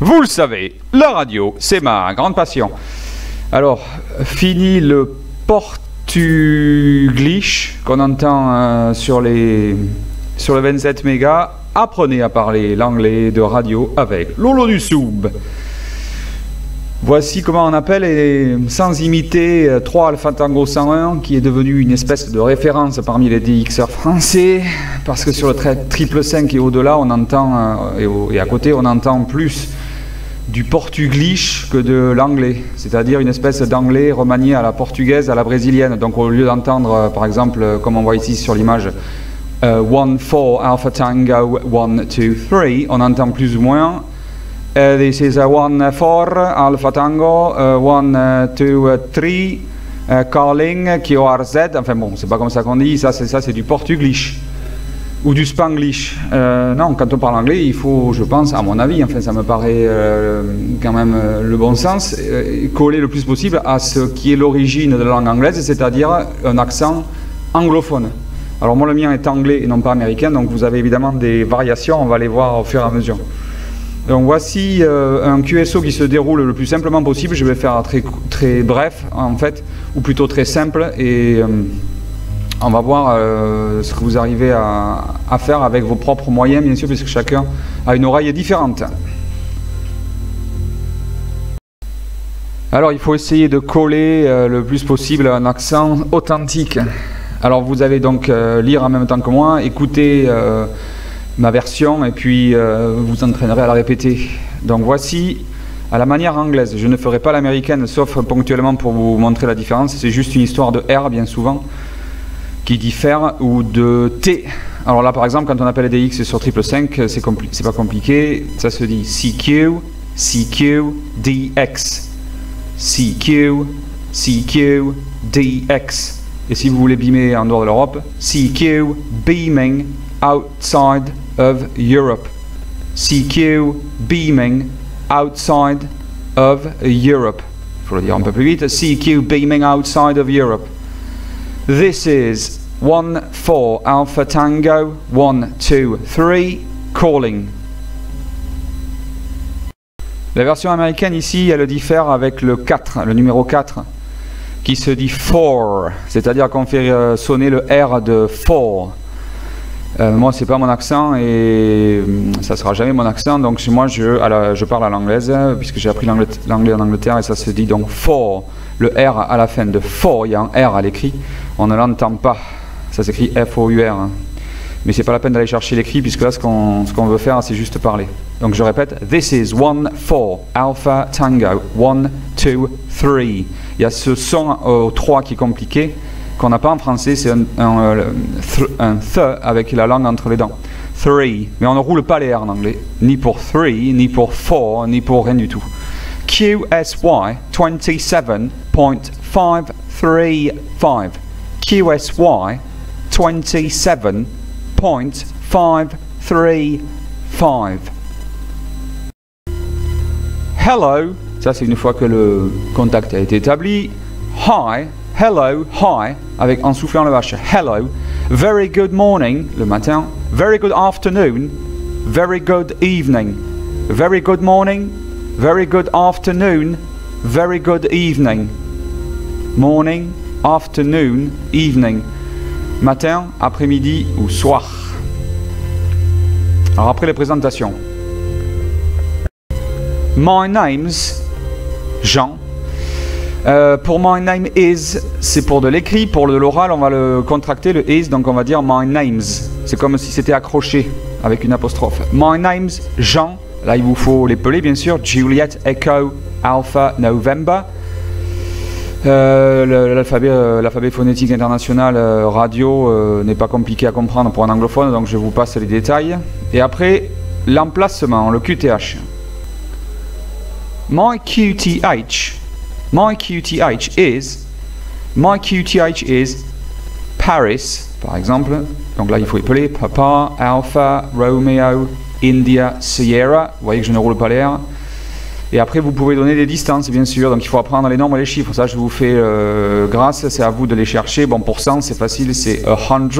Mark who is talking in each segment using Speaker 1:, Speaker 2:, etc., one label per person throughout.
Speaker 1: Vous le savez, la radio, c'est ma grande passion. Alors, fini le portuglish qu'on entend sur le 27 mégas. Apprenez à parler l'anglais de radio avec Lolo du Soub. Voici comment on appelle, et sans imiter 3 Alpha Tango 101, qui est devenu une espèce de référence parmi les DXers français, parce que sur le 555 et au-delà, on entend, et à côté, on entend plus du portuglish que de l'anglais, c'est-à-dire une espèce d'anglais remanié à la portugaise, à la brésilienne. Donc au lieu d'entendre, par exemple, comme on voit ici sur l'image, 1-4 Alpha Tango 1-2-3, on entend plus ou moins this is a 1-4 Alpha Tango 1-2-3 calling QRZ. Enfin bon, c'est pas comme ça qu'on dit, ça c'est du portuglish ou du spanglish. Non, quand on parle anglais, il faut, je pense, à mon avis, enfin ça me paraît quand même le bon sens, coller le plus possible à ce qui est l'origine de la langue anglaise, c'est-à-dire un accent anglophone. Alors moi le mien est anglais et non pas américain, donc vous avez évidemment des variations, on va les voir au fur et à mesure. Donc voici un QSO qui se déroule le plus simplement possible. Je vais faire très bref en fait, ou plutôt très simple, et on va voir ce que vous arrivez à faire avec vos propres moyens, bien sûr, puisque chacun a une oreille différente. Alors il faut essayer de coller le plus possible un accent authentique. Alors vous allez donc lire en même temps que moi, écouter ma version et puis vous entraînerez à la répéter. Donc voici à la manière anglaise. Je ne ferai pas l'américaine sauf ponctuellement pour vous montrer la différence. C'est juste une histoire de R bien souvent qui diffère, ou de T. Alors là par exemple quand on appelle des X sur 555, c'est pas compliqué. Ça se dit CQ, CQ, DX. CQ, CQ, DX. Et si vous voulez beamer en dehors de l'Europe, CQ, beaming outside of Europe. CQ, beaming outside of Europe. Il faut le dire un peu plus vite. CQ, beaming outside of Europe. This is 1-4 Alpha Tango 1-2-3 calling. La version américaine ici, elle diffère avec le 4, le numéro 4. Qui se dit 4, c'est-à-dire qu'on fait sonner le R de 4. Moi, c'est pas mon accent et ça sera jamais mon accent, donc moi je parle à l'anglaise, puisque j'ai appris l'anglais en Angleterre, et ça se dit donc 4. Le R à la fin de 4, il y a un R à l'écrit, on ne l'entend pas, ça s'écrit F-O-U-R. Mais c'est pas la peine d'aller chercher l'écrit, puisque là ce qu'on veut faire, c'est juste parler. Donc je répète, this is 1-4 Alpha Tango 1-2-3. Il y a ce son au 3 qui est compliqué, qu'on n'a pas en français, c'est un th avec la langue entre les dents. 3, mais on ne roule pas les R en anglais, ni pour 3, ni pour 4, ni pour rien du tout. QSY 27.535. QSY 27.535. Hello, ça c'est une fois que le contact a été établi. Hi, hello, hi, avec en soufflant le H. Hello, very good morning, le matin. Very good afternoon, very good evening. Very good morning, very good afternoon, very good evening. Morning, afternoon, evening. Matin, après-midi ou soir. Alors après les présentations. My name's Jean. Pour my name is, c'est pour de l'écrit. Pour l'oral, on va le contracter, le is, donc on va dire my name's. C'est comme si c'était accroché avec une apostrophe. My name's Jean. Là, il vous faut l'épeler, bien sûr. Juliet, Echo, Alpha, November. L'alphabet phonétique international radio n'est pas compliqué à comprendre pour un anglophone, donc je vous passe les détails. Et après, l'emplacement, le QTH. My QTH is Paris, par exemple. Donc là, il faut épeler Papa, Alpha, Romeo, India, Sierra. Vous voyez que je ne roule pas les R. Et après, vous pouvez donner des distances, bien sûr. Donc il faut apprendre les nombres et les chiffres. Ça, je vous fais grâce. C'est à vous de les chercher. Bon, pour cent, c'est facile. C'est 100.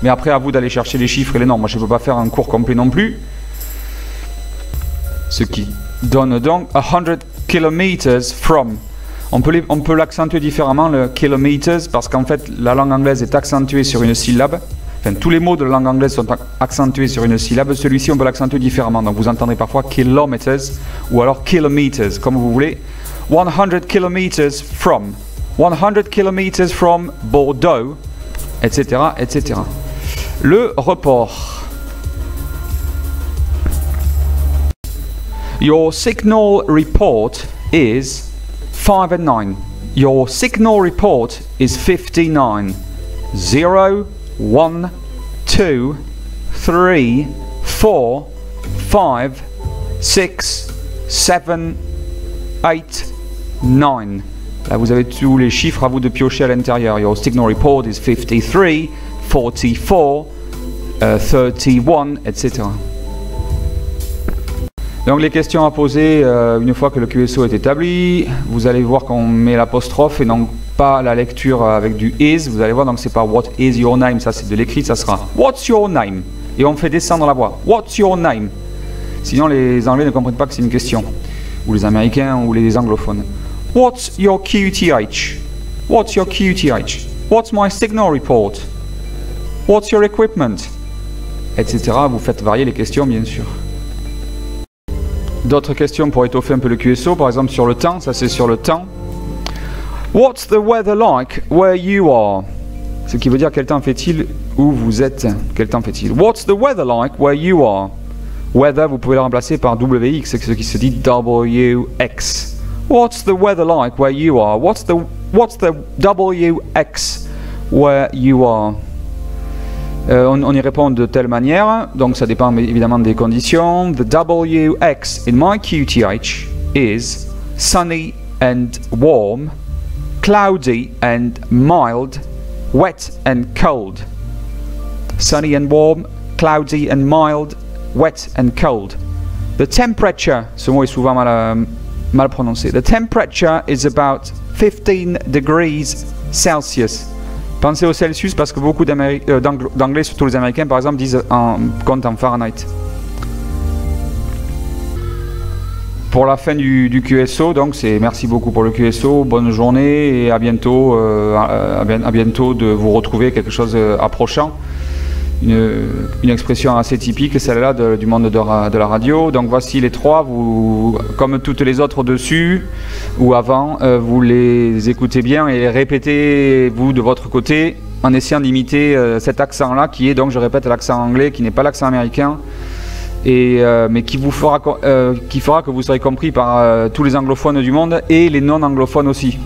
Speaker 1: Mais après, à vous d'aller chercher les chiffres et les nombres. Moi, je ne peux pas faire un cours complet non plus. ce qui donne donc 100 kilometers from. On peut l'accentuer différemment, le kilometers, parce qu'en fait, la langue anglaise est accentuée sur une syllabe. Enfin, tous les mots de la langue anglaise sont accentués sur une syllabe. Celui-ci, on peut l'accentuer différemment. Donc, vous entendrez parfois kilometers ou alors kilometers, comme vous voulez. 100 kilometers from. 100 kilometers from Bordeaux, etc., etc. Le report. Your signal report is 5 and 9. Your signal report is 59. 0, 1, 2, 3, 4, 5, 6, 7, 8, 9. Là, vous avez tous les chiffres à vous de piocher à l'intérieur. Your signal report is 53, 44, 31, etc. Donc les questions à poser une fois que le QSO est établi, vous allez voir qu'on met l'apostrophe et non pas la lecture avec du is. Vous allez voir, donc c'est pas what is your name, ça c'est de l'écrit, ça sera what's your name. Et on fait descendre la voix. What's your name? Sinon les Anglais ne comprennent pas que c'est une question. Ou les Américains ou les anglophones. What's your QTH? What's your QTH? What's my signal report? What's your equipment? Etc. Vous faites varier les questions bien sûr. D'autres questions pour étoffer un peu le QSO, par exemple sur le temps, ça c'est sur le temps. What's the weather like where you are? Ce qui veut dire quel temps fait-il où vous êtes. Quel temps fait-il? What's the weather like where you are? Weather, vous pouvez le remplacer par WX, c'est ce qui se dit WX. What's the weather like where you are? What's the WX where you are? On y répond de telle manière, donc ça dépend évidemment des conditions. The WX in my QTH is sunny and warm, cloudy and mild, wet and cold. Sunny and warm, cloudy and mild, wet and cold. The temperature, ce mot est souvent mal prononcé. The temperature is about 15 degrees Celsius. Pensez au Celsius parce que beaucoup d'anglais, surtout les Américains par exemple, comptent en Fahrenheit. Pour la fin du QSO, donc c'est merci beaucoup pour le QSO, bonne journée et à bientôt de vous retrouver quelque chose approchant. Une expression assez typique, celle-là du monde de la radio. Donc voici les trois, vous, comme toutes les autres dessus ou avant, vous les écoutez bien et les répétez vous de votre côté en essayant d'imiter cet accent-là qui est donc, je répète, l'accent anglais, qui n'est pas l'accent américain, mais qui fera que vous serez compris par tous les anglophones du monde et les non-anglophones aussi.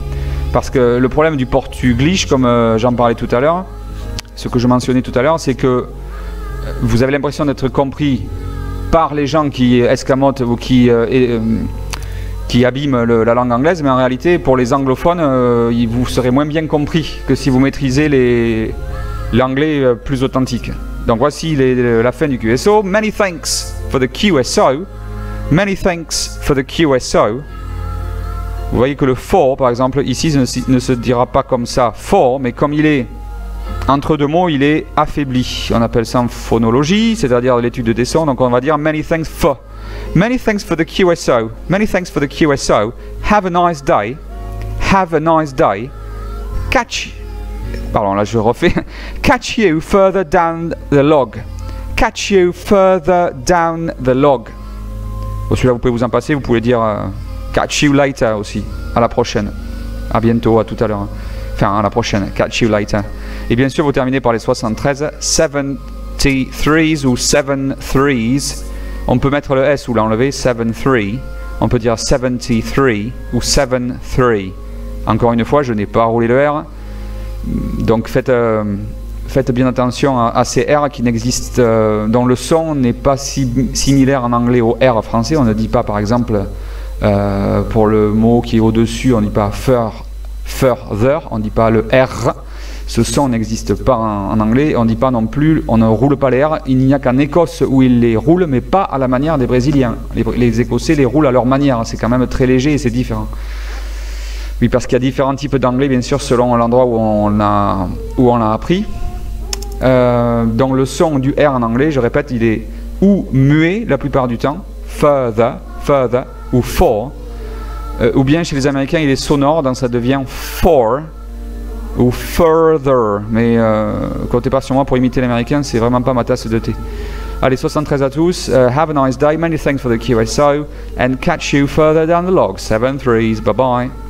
Speaker 1: Parce que le problème du portuglish, comme j'en parlais tout à l'heure, ce que je mentionnais tout à l'heure, c'est que vous avez l'impression d'être compris par les gens qui escamotent ou qui abîment la langue anglaise, mais en réalité, pour les anglophones, vous serez moins bien compris que si vous maîtrisez l'anglais plus authentique. Donc voici la fin du QSO. Many thanks for the QSO. Many thanks for the QSO. Vous voyez que le for, par exemple, ici ne se dira pas comme ça, for, mais comme il est entre deux mots, il est affaibli. On appelle ça en phonologie, c'est-à-dire l'étude des sons. Donc on va dire many thanks for. Many thanks for the QSO. Many thanks for the QSO. Have a nice day. Have a nice day. Pardon, là je refais. Catch you further down the log. Catch you further down the log. Bon, celui-là vous pouvez vous en passer. Vous pouvez dire catch you later aussi. À la prochaine. À bientôt, à tout à l'heure. Enfin, à la prochaine. Catch you later. Et bien sûr, vous terminez par les 73. 73s ou 7-3s. On peut mettre le S ou l'enlever. 7-3. On peut dire 73 ou 7-3. Encore une fois, je n'ai pas roulé le R. Donc faites bien attention à ces R qui n'existent, dont le son n'est pas similaire en anglais au R français. On ne dit pas par exemple pour le mot qui est au-dessus, on ne dit pas further, on ne dit pas le R. Ce son n'existe pas en anglais. On ne dit pas non plus, on ne roule pas les R. Il n'y a qu'en Écosse où ils les roulent, mais pas à la manière des Brésiliens. Les Écossais les roulent à leur manière. C'est quand même très léger et c'est différent. Oui, parce qu'il y a différents types d'anglais, bien sûr, selon l'endroit où on l'a appris. Donc le son du R en anglais, je répète, il est ou muet la plupart du temps, further, further ou for. Ou bien chez les Américains il est sonore, donc ça devient for ou further. Mais comptez pas sur moi pour imiter l'américain, c'est vraiment pas ma tasse de thé. Allez, 73 à tous. Have a nice day. Many thanks for the QSO and catch you further down the log. 7 threes. Bye bye.